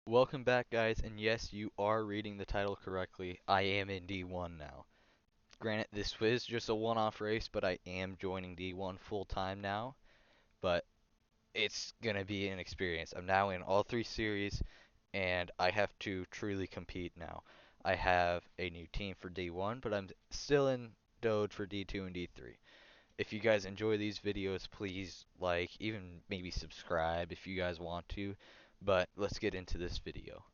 Welcome back, guys, and yes, you are reading the title correctly. I am in D1 now. Granted, this was just a one-off race, but I am joining D1 full-time now. But it's gonna be an experience. I'm now in all three series, and I have to truly compete now. I have a new team for D1, but I'm still in Doge for D2 and D3. If you guys enjoy these videos, please like, even maybe subscribe if you guys want to. But let's get into this video.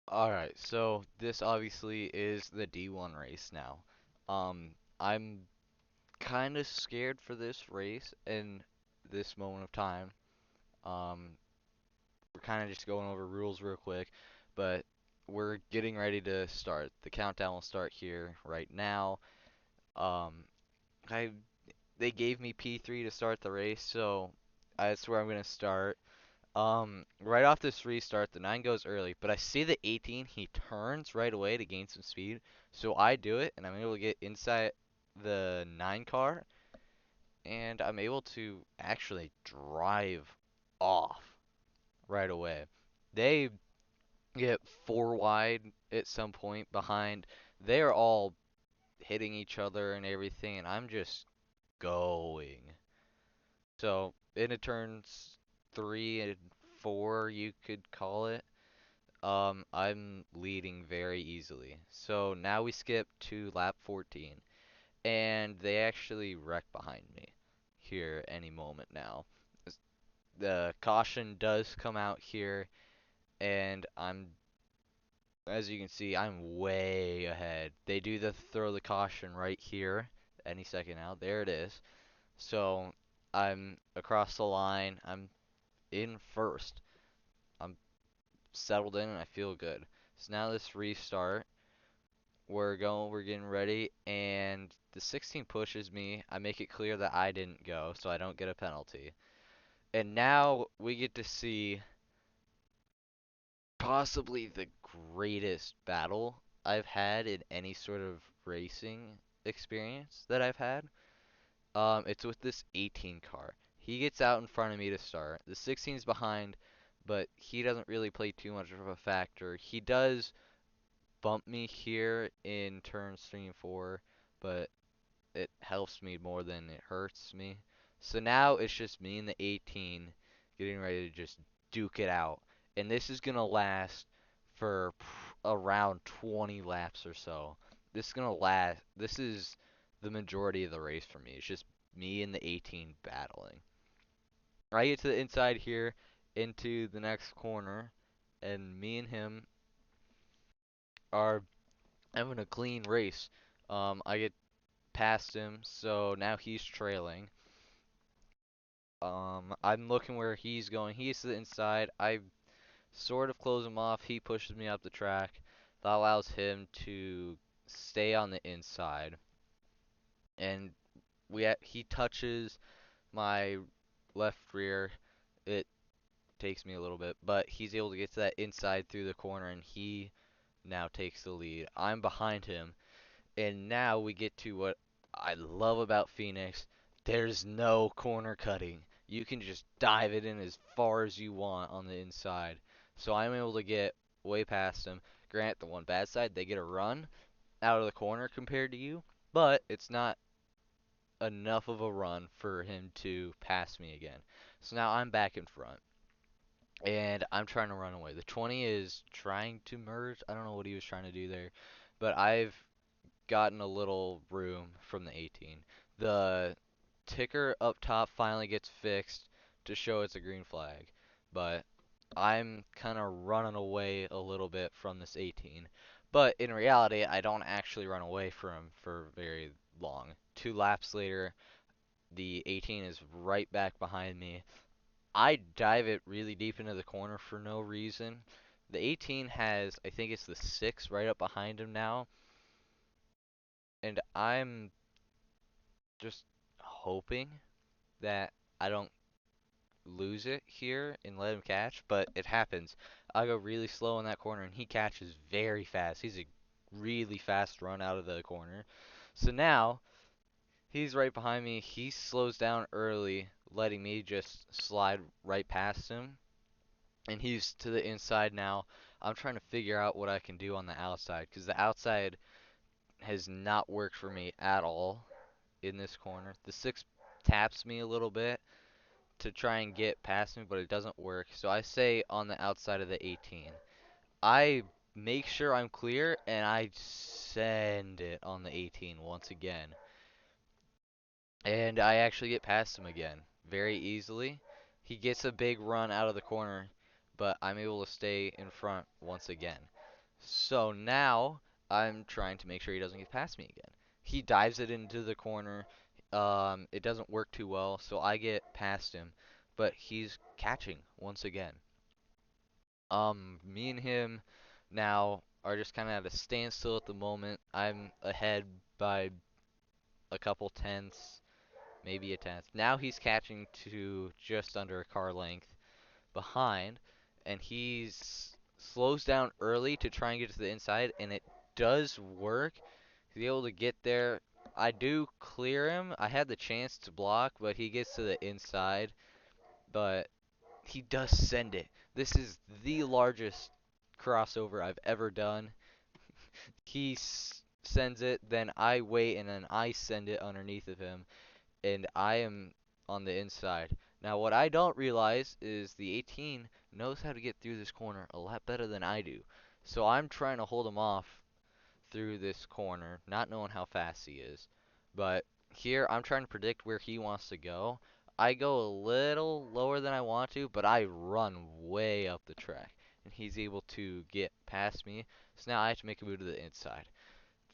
Alright, so this obviously is the D1 race now. I'm kind of scared for this race in this moment of time. Um, we're kind of just going over rules real quick, but we're getting ready to start. The countdown will start here right now. Um, I They gave me P3 to start the race, so that's where I'm gonna start. Right off this restart, the 9 goes early, but I see the 18, he turns right away to gain some speed. So I do it, and I'm able to get inside the 9 car, and I'm able to actually drive off right away. They get 4 wide at some point behind. They are all hitting each other and everything, and I'm just going. So, into turns 3 and 4, you could call it. I'm leading very easily. So now we skip to lap 14, and they actually wreck behind me here any moment now. The caution does come out here, and as you can see, I'm way ahead. They do throw the caution right here, any second now. There it is. So I'm across the line. I'm in first. I'm settled in, and I feel good. So now this restart. We're getting ready, and the 16 pushes me. I make it clear that I didn't go, so I don't get a penalty. And now we get to see possibly the greatest battle I've had in any sort of racing experience that I've had. It's with this 18 car. He gets out in front of me to start. The 16's behind, but he doesn't really play too much of a factor. He does bump me here in turns 3 and 4, but it helps me more than it hurts me. So now it's just me and the 18 getting ready to just duke it out. And this is going to last for around 20 laps or so. This is going to last. This is the majority of the race for me. It's just me and the 18 battling. I get to the inside here into the next corner, and me and him are having a clean race. I get past him, so now he's trailing. I'm looking where he's going. He's to the inside. I sort of close him off. He pushes me up the track. That allows him to stay on the inside. And he touches my left rear. It takes me a little bit, but he's able to get to that inside through the corner, and he now takes the lead. I'm behind him. And now we get to what I love about Phoenix. There's no corner cutting. You can just dive it in as far as you want on the inside. So I'm able to get way past them. Grant, the one bad side, they get a run out of the corner compared to you, but it's not enough of a run for him to pass me again. So now I'm back in front, and I'm trying to run away. The 20 is trying to merge. I don't know what he was trying to do there, but I've gotten a little room from the 18. The ticker up top finally gets fixed to show it's a green flag, but I'm kind of running away a little bit from this 18. But in reality, I don't actually run away from him for very long. 2 laps later, the 18 is right back behind me. I dive it really deep into the corner for no reason. The 18 has, I think it's the 6 right up behind him now, and I'm just hoping that I don't lose it here and let him catch, but it happens. I go really slow in that corner, and he catches very fast. He's a really fast run out of the corner. So now he's right behind me. He slows down early, letting me just slide right past him. and he's to the inside now. I'm trying to figure out what I can do on the outside because the outside has not worked for me at all in this corner. The 6 taps me a little bit to try and get past me, but it doesn't work. So I say on the outside of the 18. I make sure I'm clear and I send it on the 18 once again. And I actually get past him again very easily. He gets a big run out of the corner, but I'm able to stay in front once again. So now I'm trying to make sure he doesn't get past me again. He dives it into the corner. It doesn't work too well, so I get past him, but he's catching once again. Me and him now are just kind of at a standstill at the moment. I'm ahead by a couple tenths, maybe a tenth. Now he's catching to just under a car length behind, and he's slows down early to try and get to the inside, and it does work. He's able to get there. I do clear him. I had the chance to block, but he gets to the inside, but he does send it. This is the largest crossover I've ever done. He sends it, then I wait, and then I send it underneath of him, and I am on the inside. Now, what I don't realize is the 18 knows how to get through this corner a lot better than I do. So I'm trying to hold him off through this corner, not knowing how fast he is. But here, I'm trying to predict where he wants to go. I go a little lower than I want to, but I run way up the track. And he's able to get past me. So now I have to make a move to the inside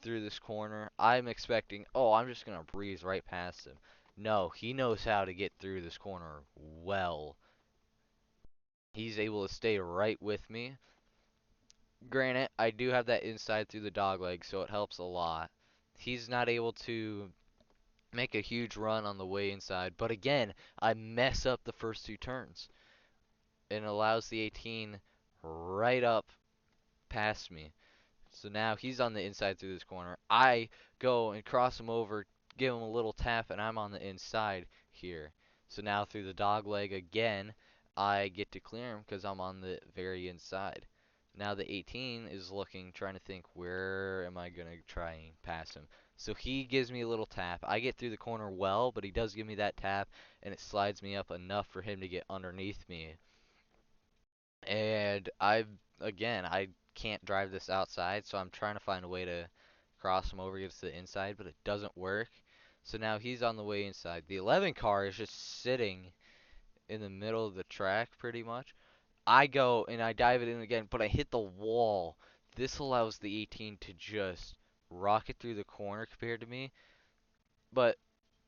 through this corner. I'm expecting, oh, I'm just going to breeze right past him. No, he knows how to get through this corner well. He's able to stay right with me. Granted, I do have that inside through the dog leg, so it helps a lot. He's not able to make a huge run on the way inside, but again, I mess up the first 2 turns. And it allows the 18 right up past me. So now he's on the inside through this corner. I go and cross him over, give him a little tap, and I'm on the inside here. So now through the dog leg again, I get to clear him because I'm on the very inside. Now the 18 is looking, trying to think, where am I going to try and pass him? So he gives me a little tap. I get through the corner well, but he does give me that tap, and it slides me up enough for him to get underneath me. And I can't drive this outside, so I'm trying to find a way to cross him over, get to the inside, but it doesn't work. So now he's on the way inside. The 11 car is just sitting in the middle of the track, pretty much. I go and I dive it in again, but I hit the wall. This allows the 18 to just rocket through the corner compared to me. But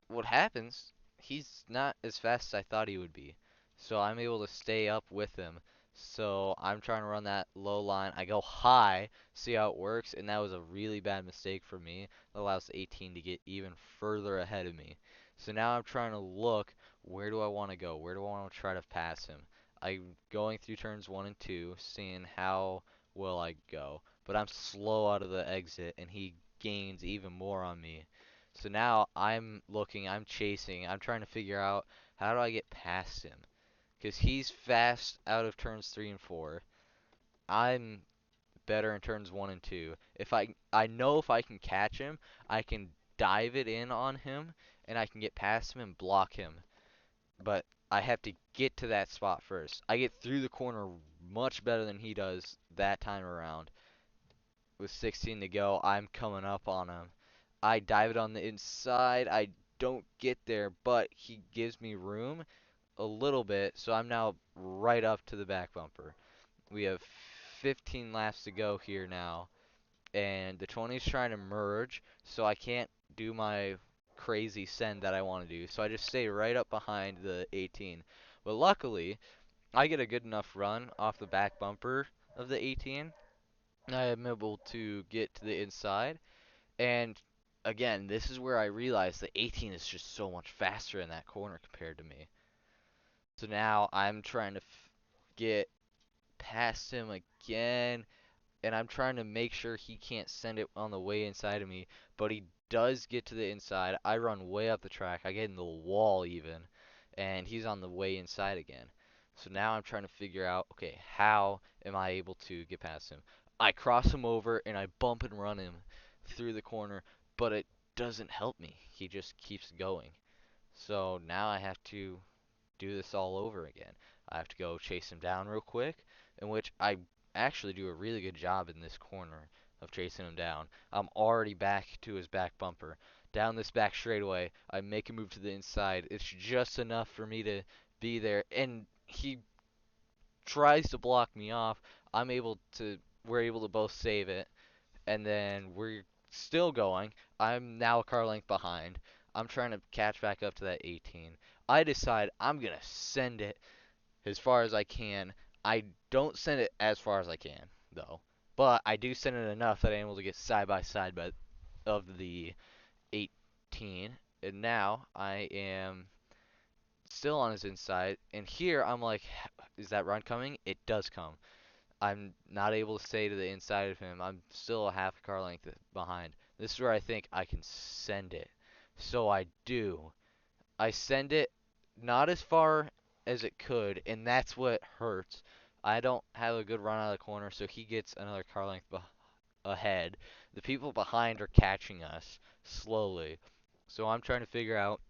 what happens, he's not as fast as I thought he would be. So I'm able to stay up with him. So I'm trying to run that low line. I go high, see how it works, and that was a really bad mistake for me. That allows the 18 to get even further ahead of me. So now I'm trying to look, where do I want to go? Where do I want to try to pass him? I'm going through turns 1 and 2, seeing how well I go. But I'm slow out of the exit, and he gains even more on me. So now I'm looking, I'm chasing, I'm trying to figure out how do I get past him. Because he's fast out of turns 3 and 4. I'm better in turns 1 and 2. I know if I can catch him, I can dive it in on him, and I can get past him and block him. But I have to get to that spot first. I get through the corner much better than he does that time around. With 16 to go, I'm coming up on him. I dive it on the inside. I don't get there, but he gives me room a little bit, so I'm now right up to the back bumper. We have 15 laps to go here now, and the 20 is trying to merge, so I can't do my crazy send that I want to do. So I just stay right up behind the 18. But luckily, I get a good enough run off the back bumper of the 18. I am able to get to the inside. And again, this is where I realized the 18 is just so much faster in that corner compared to me. So now I'm trying to get past him again, and I'm trying to make sure he can't send it on the way inside of me, but he does get to the inside. I run way up the track. I get in the wall even, and he's on the way inside again. So now I'm trying to figure out, okay, how am I able to get past him? I cross him over and I bump and run him through the corner, but it doesn't help me. He just keeps going. So now I have to do this all over again. I have to go chase him down real quick, in which I actually do a really good job in this corner of chasing him down. I'm already back to his back bumper. Down this back straightaway, I make a move to the inside. It's just enough for me to be there, and he tries to block me off. We're able to both save it, and then we're still going. I'm now a car length behind. I'm trying to catch back up to that 18. I decide I'm gonna send it as far as I can. I don't send it as far as I can though, but I do send it enough that I'm able to get side by side of the 18. And now I am still on his inside, and here I'm like, is that run coming? It does come. I'm not able to stay to the inside of him. I'm still a half a car length behind. This is where I think I can send it. So I do. I send it not as far as it could, and that's what hurts. I don't have a good run out of the corner, so he gets another car length ahead. The people behind are catching us slowly. So I'm trying to figure out,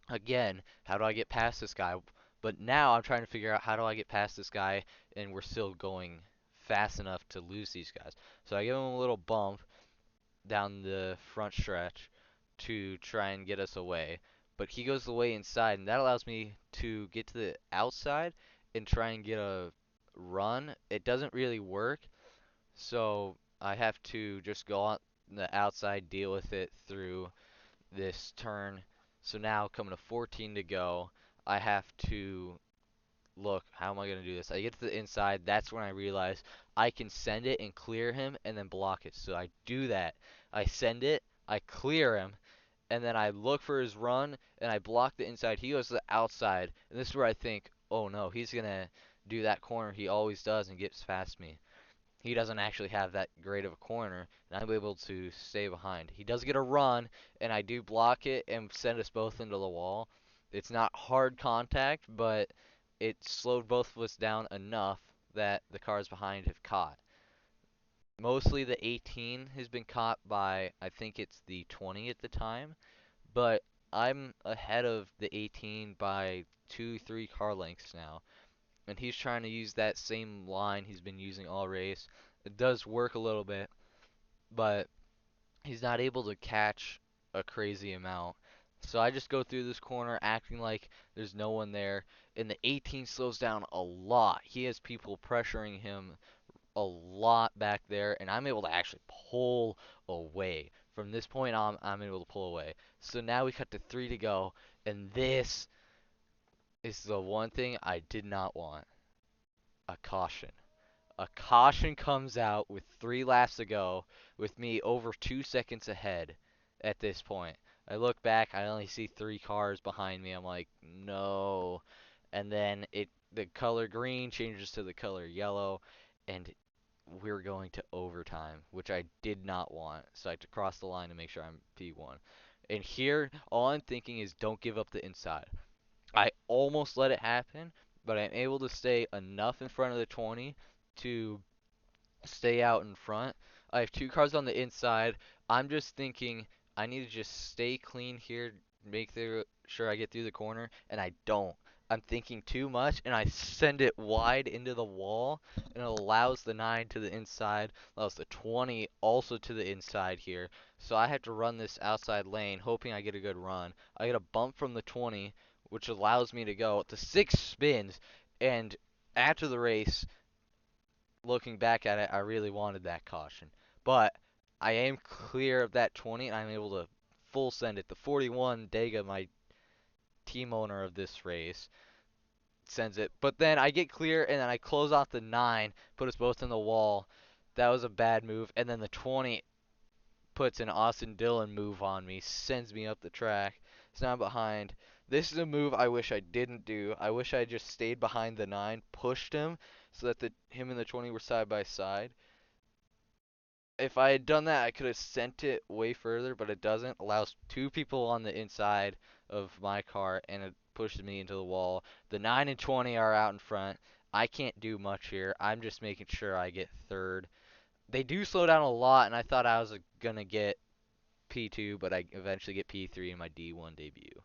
again, how do I get past this guy? But now I'm trying to figure out how do I get past this guy, and we're still going fast enough to lose these guys. So I give him a little bump down the front stretch to try and get us away. But he goes the way inside, and that allows me to get to the outside and try and get a run. It doesn't really work, so I have to just go on the outside, deal with it through this turn. So now coming to 14 to go, I have to look, how am I going to do this? I get to the inside, that's when I realize I can send it and clear him and then block it. So I do that. I send it, I clear him, and then I look for his run and I block the inside. He goes to the outside, and this is where I think, oh no, he's going to do that corner he always does and gets past me. He doesn't actually have that great of a corner, and I'm able to stay behind. He does get a run, and I do block it and send us both into the wall. It's not hard contact, but it slowed both of us down enough that the cars behind have caught. Mostly the 18 has been caught by, I think it's the 20 at the time, but I'm ahead of the 18 by 2, 3 car lengths now. And he's trying to use that same line he's been using all race. It does work a little bit, but he's not able to catch a crazy amount. So I just go through this corner acting like there's no one there, and the 18 slows down a lot. He has people pressuring him a lot back there, and I'm able to actually pull away. From this point on, I'm able to pull away. So now we cut to 3 to go, and this is the one thing I did not want. A caution. A caution comes out with 3 laps to go, with me over 2 seconds ahead at this point. I look back, I only see 3 cars behind me. I'm like, no. And then the color green changes to the color yellow, and we're going to overtime, which I did not want. So I had to cross the line to make sure I'm P1. And here, all I'm thinking is don't give up the inside. I almost let it happen, but I'm able to stay enough in front of the 20 to stay out in front. I have 2 cars on the inside. I'm just thinking I need to just stay clean here, sure I get through the corner, and I don't. I'm thinking too much, and I send it wide into the wall, and it allows the 9 to the inside, allows the 20 also to the inside here. So I have to run this outside lane, hoping I get a good run. I get a bump from the 20, which allows me to go. The 6 spins, and after the race, looking back at it, I really wanted that caution. But I am clear of that 20, and I'm able to full send it. The 41, Dega, my team owner of this race, sends it. But then I get clear, and then I close off the 9, put us both in the wall. That was a bad move. And then the 20 puts an Austin Dillon move on me, sends me up the track. So now I'm behind. This is a move I wish I didn't do. I wish I just stayed behind the 9, pushed him so that him and the 20 were side by side. If I had done that, I could have sent it way further, but it doesn't. Allows 2 people on the inside of my car, and it pushes me into the wall. The 9 and 20 are out in front. I can't do much here. I'm just making sure I get third. They do slow down a lot, and I thought I was gonna get P2, but I eventually get P3 in my D1 debut.